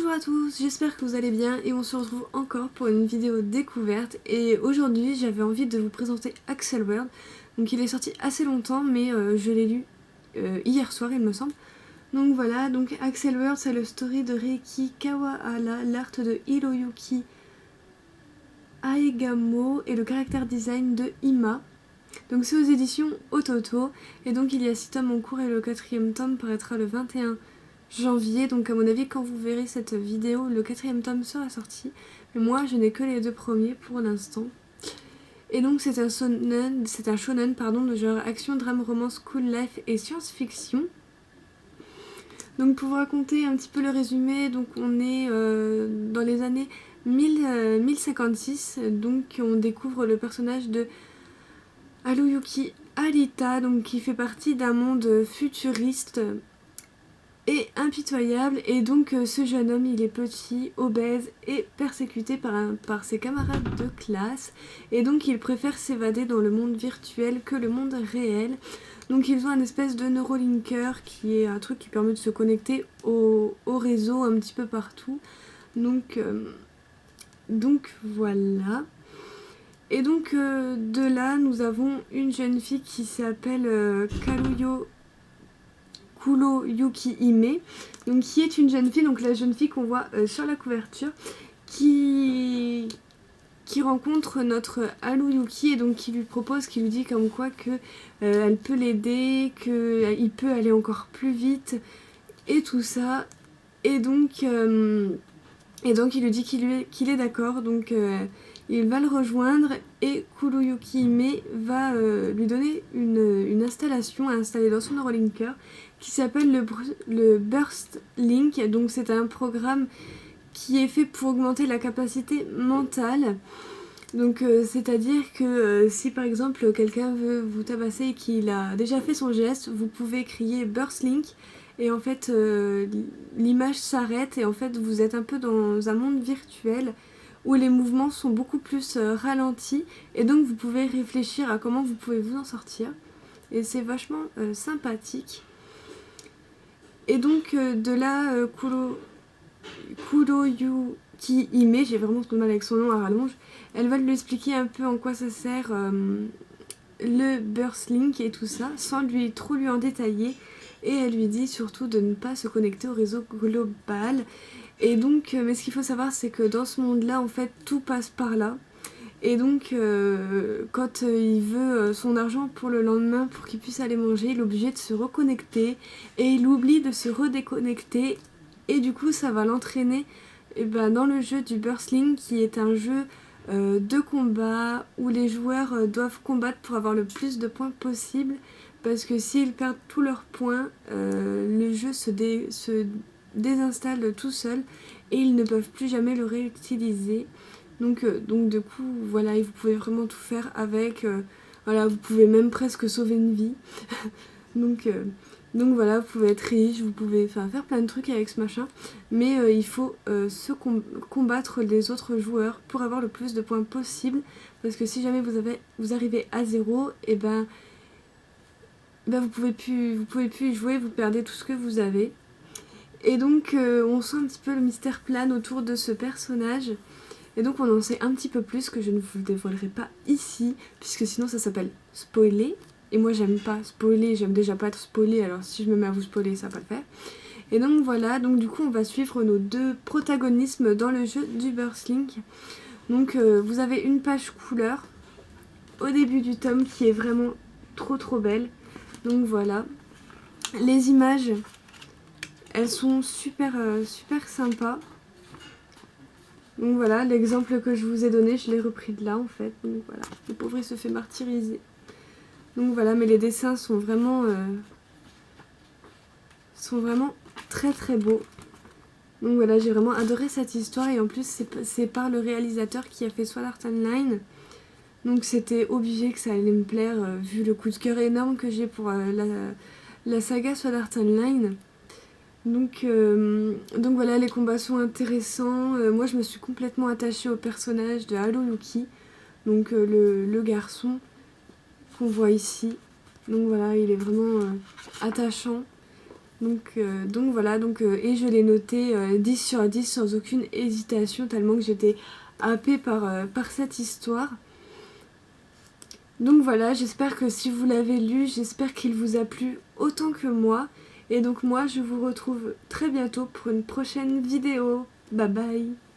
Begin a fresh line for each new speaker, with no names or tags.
Bonjour à tous, j'espère que vous allez bien et on se retrouve encore pour une vidéo découverte. Et aujourd'hui j'avais envie de vous présenter Accel World. Donc il est sorti assez longtemps mais je l'ai lu hier soir il me semble. Donc voilà, donc Accel World c'est le story de Reiki Kawahara, l'art de Hiroyuki Aegamo et le character design de Ima. Donc c'est aux éditions Ototo et donc il y a 6 tomes en cours et le 4e tome paraîtra le 21 janvier, donc à mon avis quand vous verrez cette vidéo le 4e tome sera sorti, mais moi je n'ai que les 2 premiers pour l'instant. Et donc c'est un shonen pardon, de genre action, drame, romance, cool life et science-fiction. Donc pour vous raconter un petit peu le résumé, donc on est dans les années 1056, donc on découvre le personnage de Haruyuki Arita, donc qui fait partie d'un monde futuriste et impitoyable, et donc ce jeune homme il est petit, obèse et persécuté par ses camarades de classe, et donc il préfère s'évader dans le monde virtuel que le monde réel. Donc ils ont un espèce de neurolinker qui est un truc qui permet de se connecter au réseau un petit peu partout. Donc voilà. Et donc de là nous avons une jeune fille qui s'appelle Kuroyuki Hime, donc qui est une jeune fille, donc la jeune fille qu'on voit sur la couverture, qui rencontre notre Haruyuki et donc qui lui propose, qui lui dit comme quoi que elle peut l'aider, qu'il peut aller encore plus vite et tout ça. Et donc il lui dit qu'il est d'accord, donc il va le rejoindre et Kuroyuki Hime va lui donner une installation à installer dans son neurolinker qui s'appelle le Burst Link. Donc c'est un programme qui est fait pour augmenter la capacité mentale. Donc c'est-à-dire que si par exemple quelqu'un veut vous tabasser et qu'il a déjà fait son geste, vous pouvez crier Burst Link et en fait l'image s'arrête et en fait vous êtes un peu dans un monde virtuel où les mouvements sont beaucoup plus ralentis et donc vous pouvez réfléchir à comment vous pouvez vous en sortir et c'est vachement sympathique. Et donc de là Kuroyuki Hime, j'ai vraiment trop mal avec son nom à rallonge, elle va lui expliquer un peu en quoi ça sert le Burst Link et tout ça sans trop lui en détailler, et elle lui dit surtout de ne pas se connecter au réseau global. Et donc mais ce qu'il faut savoir c'est que dans ce monde là en fait tout passe par là. Et donc quand il veut son argent pour le lendemain pour qu'il puisse aller manger, il est obligé de se reconnecter et il oublie de se redéconnecter et du coup ça va l'entraîner dans le jeu du Burst Link, qui est un jeu de combat où les joueurs doivent combattre pour avoir le plus de points possible, parce que s'ils perdent tous leurs points, le jeu se désinstalle tout seul et ils ne peuvent plus jamais le réutiliser. Donc du coup voilà, vous pouvez vraiment tout faire avec, voilà, vous pouvez même presque sauver une vie. donc voilà, vous pouvez être riche, vous pouvez faire plein de trucs avec ce machin, mais il faut combattre les autres joueurs pour avoir le plus de points possible, parce que si jamais vous arrivez à 0, et vous pouvez plus y jouer, vous perdez tout ce que vous avez. Et donc on sent un petit peu le mystère plane autour de ce personnage. Et donc on en sait un petit peu plus que je ne vous dévoilerai pas ici, puisque sinon ça s'appelle spoiler. Et moi j'aime pas spoiler, j'aime déjà pas être spoilée, alors si je me mets à vous spoiler ça va pas le faire. Et donc voilà, donc du coup on va suivre nos 2 protagonismes dans le jeu du Burst Link. Donc vous avez une page couleur au début du tome qui est vraiment trop belle. Donc voilà, les images elles sont super sympas. Donc voilà, l'exemple que je vous ai donné, je l'ai repris de là en fait. Donc voilà, le pauvre il se fait martyriser. Donc voilà, mais les dessins sont vraiment très beaux. Donc voilà, j'ai vraiment adoré cette histoire, et en plus c'est par le réalisateur qui a fait Sword Art Online. Donc c'était obligé que ça allait me plaire vu le coup de cœur énorme que j'ai pour la saga Sword Art Online. Donc voilà, les combats sont intéressants. Moi je me suis complètement attachée au personnage de Haruyuki, donc le garçon qu'on voit ici. Donc voilà, il est vraiment attachant. Donc voilà, et je l'ai noté 10 sur 10 sans aucune hésitation, tellement que j'étais happée par cette histoire. Donc voilà, j'espère que si vous l'avez lu, j'espère qu'il vous a plu autant que moi. Et donc moi, je vous retrouve très bientôt pour une prochaine vidéo. Bye bye!